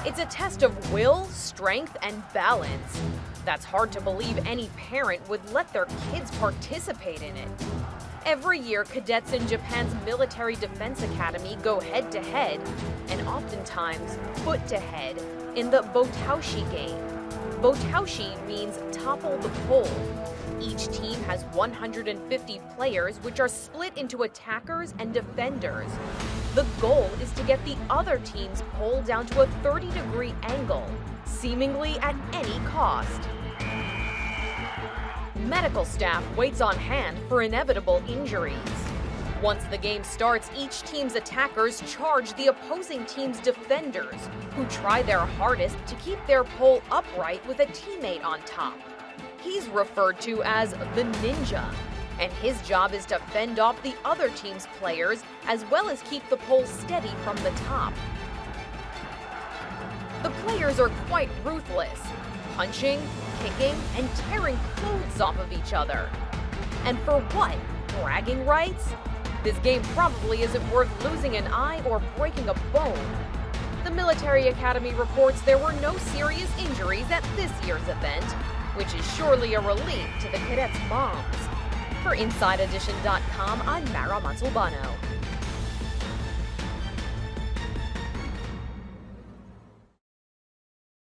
It's a test of will, strength, and balance. That's hard to believe any parent would let their kids participate in it. Every year, cadets in Japan's Military Defense Academy go head-to-head, and oftentimes foot-to-head, in the taoshi game. Taoshi means topple the pole. Each team has 150 players, which are split into attackers and defenders. The goal is to get the other team's pole down to a 30-degree angle, seemingly at any cost. Medical staff waits on hand for inevitable injuries. Once the game starts, each team's attackers charge the opposing team's defenders, who try their hardest to keep their pole upright with a teammate on top. He's referred to as the ninja, and his job is to fend off the other team's players as well as keep the pole steady from the top. The players are quite ruthless, punching, kicking, and tearing clothes off of each other. And for what? Bragging rights? This game probably isn't worth losing an eye or breaking a bone. The Military Academy reports there were no serious injuries at this year's event, which is surely a relief to the cadets' moms. For InsideEdition.com, I'm Mara Montalbano.